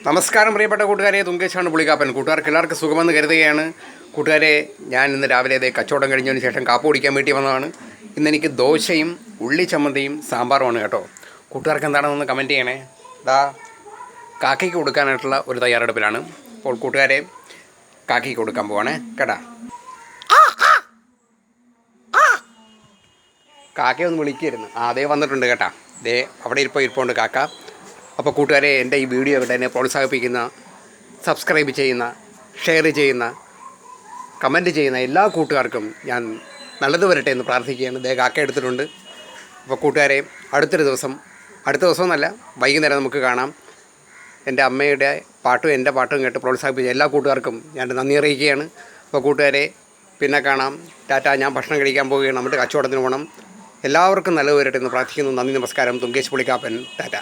നമസ്കാരം പ്രിയപ്പെട്ട കൂട്ടുകാരെ, തുങ്കേശാണ് പുളിക്കാപ്പൻ. കൂട്ടുകാർക്ക് എല്ലാവർക്കും സുഖമെന്ന് കരുതുകയാണ്. കൂട്ടുകാരെ, ഞാൻ ഇന്ന് രാവിലെ കച്ചവടം കഴിഞ്ഞതിന് ശേഷം കാപ്പ് കുടിക്കാൻ വേണ്ടി വന്നതാണ്. ഇന്നെനിക്ക് ദോശയും ഉള്ളി ചമ്മന്തിയും സാമ്പാറുമാണ് കേട്ടോ. കൂട്ടുകാർക്ക് എന്താണെന്നൊന്ന് കമൻറ്റ് ചെയ്യണേ. കാക്കയ്ക്ക് കൊടുക്കാനായിട്ടുള്ള ഒരു തയ്യാറെടുപ്പിലാണ്. അപ്പോൾ കൂട്ടുകാരെ, കാക്കയ്ക്ക് കൊടുക്കാൻ പോവാണേ കേട്ടാ. കാക്കയൊന്ന് വിളിക്കായിരുന്നു. അതേ വന്നിട്ടുണ്ട് കേട്ടാ. അവിടെ ഇരിപ്പുണ്ട് കാക്ക. അപ്പോൾ കൂട്ടുകാരെ, എൻ്റെ ഈ വീഡിയോ ഇവിടെ എന്നെ പ്രോത്സാഹിപ്പിക്കുന്ന, സബ്സ്ക്രൈബ് ചെയ്യുന്ന, ഷെയർ ചെയ്യുന്ന, കമൻറ്റ് ചെയ്യുന്ന എല്ലാ കൂട്ടുകാർക്കും ഞാൻ നല്ലത് വരട്ടെ എന്ന് പ്രാർത്ഥിക്കുകയാണ്. കാക്ക എടുത്തിട്ടുണ്ട്. അപ്പോൾ കൂട്ടുകാരെ, അടുത്ത ദിവസമെന്നല്ല, വൈകുന്നേരം നമുക്ക് കാണാം. എൻ്റെ അമ്മയുടെ പാട്ടും എൻ്റെ പാട്ടും കേട്ട് പ്രോത്സാഹിപ്പിച്ച എല്ലാ കൂട്ടുകാർക്കും ഞാൻ നന്ദി അറിയിക്കുകയാണ്. അപ്പോൾ കൂട്ടുകാരെ, പിന്നെ കാണാം. ടാറ്റ. ഞാൻ ഭക്ഷണം കഴിക്കാൻ പോവുകയാണ്. നമ്മുടെ കച്ചവടത്തിന് പോകണം. എല്ലാവർക്കും നല്ലത് വരട്ടെ എന്ന് പ്രാർത്ഥിക്കുന്നു. നന്ദി, നമസ്കാരം. തുങ്കേശ് പുളിക്കാപ്പൻ. ടാറ്റ.